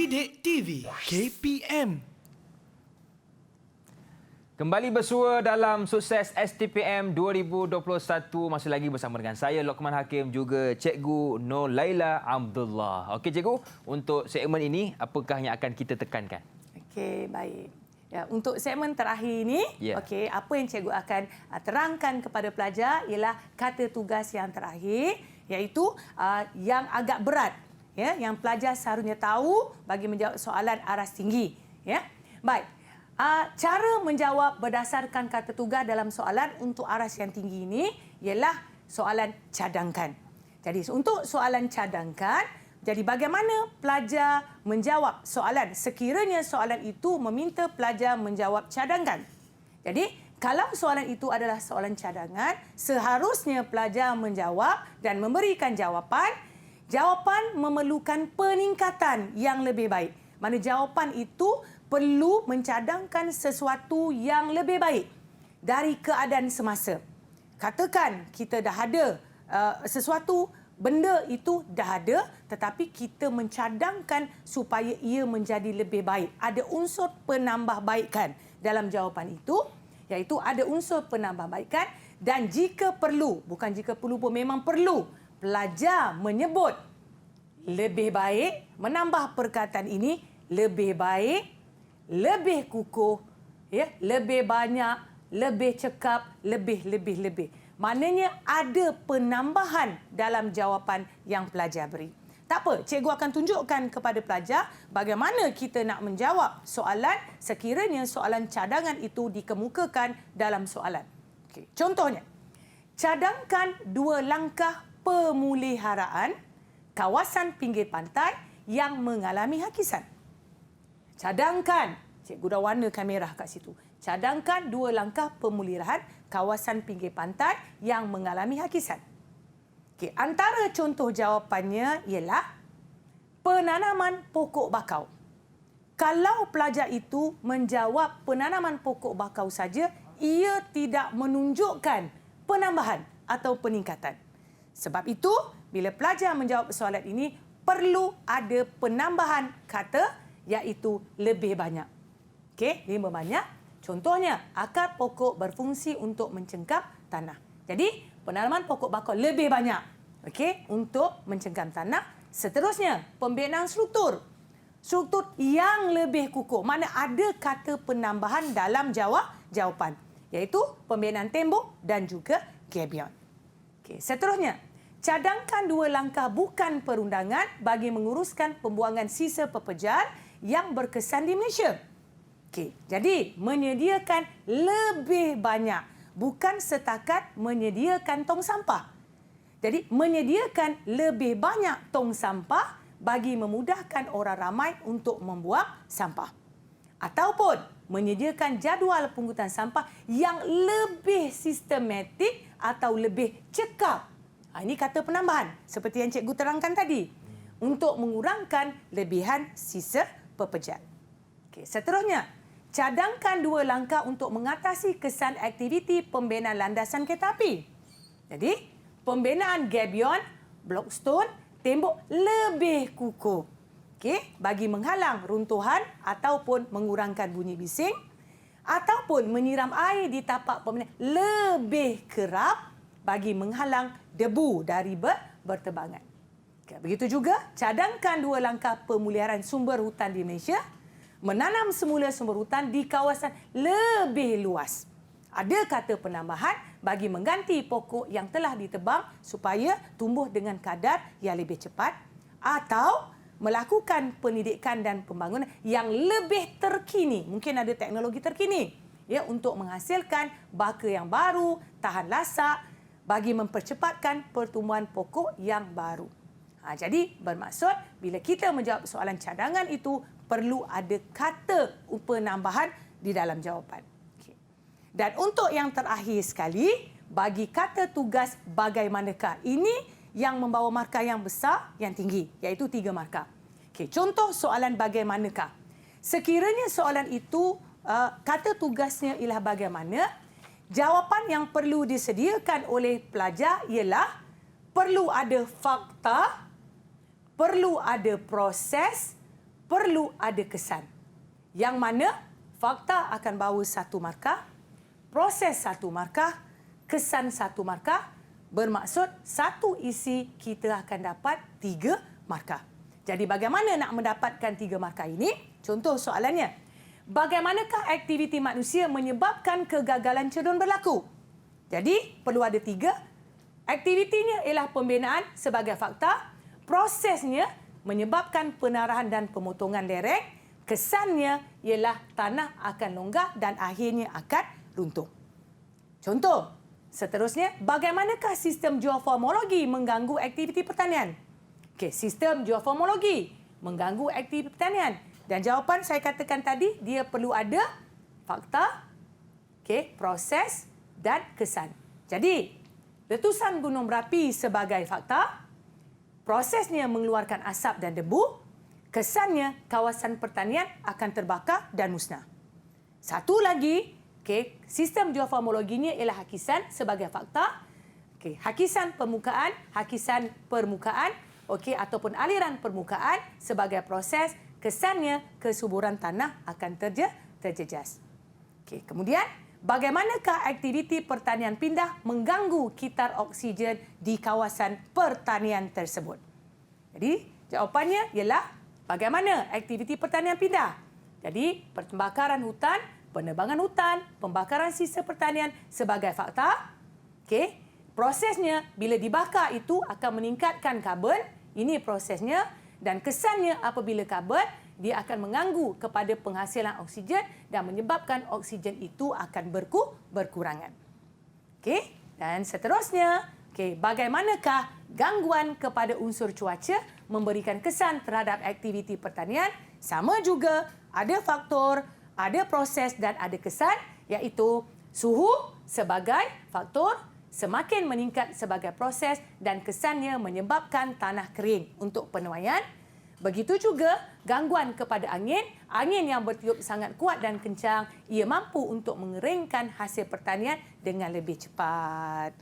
Didik TV KPM. Kembali bersua dalam Sukses STPM 2021. Masih lagi bersama dengan saya, Lokman Hakim, juga Cikgu Nur Laila Abdullah. Okey Cikgu, untuk segmen ini, apakah yang akan kita tekankan? Okey, baik. Ya, untuk segmen terakhir ini, okey, apa yang cikgu akan terangkan kepada pelajar ialah kata tugas yang terakhir, iaitu yang agak berat, ya, yang pelajar seharusnya tahu bagi menjawab soalan aras tinggi, ya. Baik. Cara menjawab berdasarkan kata tugas dalam soalan untuk aras yang tinggi ini ialah soalan cadangkan. Jadi untuk soalan cadangkan, jadi bagaimana pelajar menjawab soalan sekiranya soalan itu meminta pelajar menjawab cadangkan. Jadi kalau soalan itu adalah soalan cadangan, seharusnya pelajar menjawab dan memberikan jawapan. Jawapan memerlukan peningkatan yang lebih baik. Mana jawapan itu perlu mencadangkan sesuatu yang lebih baik dari keadaan semasa. Katakan kita dah ada sesuatu, benda itu dah ada, tetapi kita mencadangkan supaya ia menjadi lebih baik. Ada unsur penambahbaikan dalam jawapan itu, iaitu ada unsur penambahbaikan, dan jika perlu, bukan jika perlu pun, memang perlu, pelajar menyebut lebih baik, menambah perkataan ini, lebih baik, lebih kukuh, ya, lebih banyak, lebih cekap, lebih. Maknanya ada penambahan dalam jawapan yang pelajar beri. Tak apa, cikgu akan tunjukkan kepada pelajar bagaimana kita nak menjawab soalan sekiranya soalan cadangan itu dikemukakan dalam soalan. Okey, contohnya, cadangkan 2 langkah pemuliharaan kawasan pinggir pantai yang mengalami hakisan. Cadangkan, cikgu dah warnakan merah kat situ. Cadangkan 2 langkah pemuliharaan kawasan pinggir pantai yang mengalami hakisan. Okey, antara contoh jawapannya ialah penanaman pokok bakau. Kalau pelajar itu menjawab penanaman pokok bakau saja, ia tidak menunjukkan penambahan atau peningkatan. Sebab itu, bila pelajar menjawab soalan ini, perlu ada penambahan kata, iaitu lebih banyak. Okey, lebih banyak. Contohnya, akar pokok berfungsi untuk mencengkam tanah. Jadi, penanaman pokok bakau lebih banyak, okey, untuk mencengkam tanah. Seterusnya, pembinaan struktur. Struktur yang lebih kukuh. Mana ada kata penambahan dalam jawapan, iaitu pembinaan tembok dan juga gabion. Okey, seterusnya, cadangkan 2 langkah bukan perundangan bagi menguruskan pembuangan sisa pepejar yang berkesan di Malaysia. Okey, jadi menyediakan lebih banyak, bukan setakat menyediakan tong sampah. Jadi menyediakan lebih banyak tong sampah bagi memudahkan orang ramai untuk membuang sampah. Ataupun menyediakan jadual pungutan sampah yang lebih sistematik atau lebih cekap. Ini kata penambahan seperti yang cikgu terangkan tadi, untuk mengurangkan lebihan sisa pepejar. Okey, seterusnya, cadangkan 2 langkah untuk mengatasi kesan aktiviti pembinaan landasan kereta api. Jadi, pembinaan gabion, blok stone, tembok lebih kukuh. Okey, bagi menghalang runtuhan ataupun mengurangkan bunyi bising, ataupun menyiram air di tapak pembinaan lebih kerap bagi menghalang debu dari berterbangan. Begitu juga, cadangkan 2 langkah pemuliharaan sumber hutan di Malaysia, menanam semula sumber hutan di kawasan lebih luas. Ada kata penambahan bagi mengganti pokok yang telah ditebang supaya tumbuh dengan kadar yang lebih cepat, atau melakukan pendidikan dan pembangunan yang lebih terkini. Mungkin ada teknologi terkini, ya, untuk menghasilkan baka yang baru, tahan lasak, bagi mempercepatkan pertumbuhan pokok yang baru. Jadi bermaksud bila kita menjawab soalan cadangan itu perlu ada kata penambahan di dalam jawapan. Okay. Dan untuk yang terakhir sekali, bagi kata tugas bagaimanakah, ini yang membawa markah yang besar, yang tinggi, iaitu 3 markah. Okay. Contoh soalan bagaimanakah. Sekiranya soalan itu kata tugasnya ialah bagaimana, jawapan yang perlu disediakan oleh pelajar ialah perlu ada fakta, perlu ada proses, perlu ada kesan. Yang mana fakta akan bawa 1 markah, proses 1 markah, kesan 1 markah, bermaksud satu isi kita akan dapat 3 markah. Jadi bagaimana nak mendapatkan 3 markah ini? Contoh soalannya. Bagaimanakah aktiviti manusia menyebabkan kegagalan cenderung berlaku? Jadi perlu ada 3. Aktivitinya ialah pembinaan sebagai fakta, prosesnya menyebabkan penarahan dan pemotongan lereng, kesannya ialah tanah akan longgar dan akhirnya akan runtuh. Contoh, seterusnya, bagaimanakah sistem geoformologi mengganggu aktiviti pertanian? Okey, sistem geoformologi mengganggu aktiviti pertanian. Dan jawapan saya katakan tadi, dia perlu ada fakta, proses dan kesan. Jadi, letusan gunung berapi sebagai fakta, prosesnya mengeluarkan asap dan debu, kesannya kawasan pertanian akan terbakar dan musnah. Satu lagi, sistem geoformologinya ialah hakisan sebagai fakta, hakisan permukaan ataupun aliran permukaan sebagai proses, kesannya kesuburan tanah akan terjejas. Kemudian, bagaimanakah aktiviti pertanian pindah mengganggu kitar oksigen di kawasan pertanian tersebut? Jadi, jawapannya ialah bagaimana aktiviti pertanian pindah. Jadi, pembakaran hutan, penebangan hutan, pembakaran sisa pertanian sebagai fakta. Prosesnya bila dibakar itu akan meningkatkan karbon. Ini prosesnya. Dan kesannya apabila karbon, dia akan mengganggu kepada penghasilan oksigen dan menyebabkan oksigen itu akan berkurangan. Dan seterusnya, bagaimanakah gangguan kepada unsur cuaca memberikan kesan terhadap aktiviti pertanian? Sama juga, ada faktor, ada proses dan ada kesan, iaitu suhu sebagai faktor, semakin meningkat sebagai proses dan kesannya menyebabkan tanah kering untuk penuaian. Begitu juga gangguan kepada angin. Angin yang bertiup sangat kuat dan kencang, ia mampu untuk mengeringkan hasil pertanian dengan lebih cepat.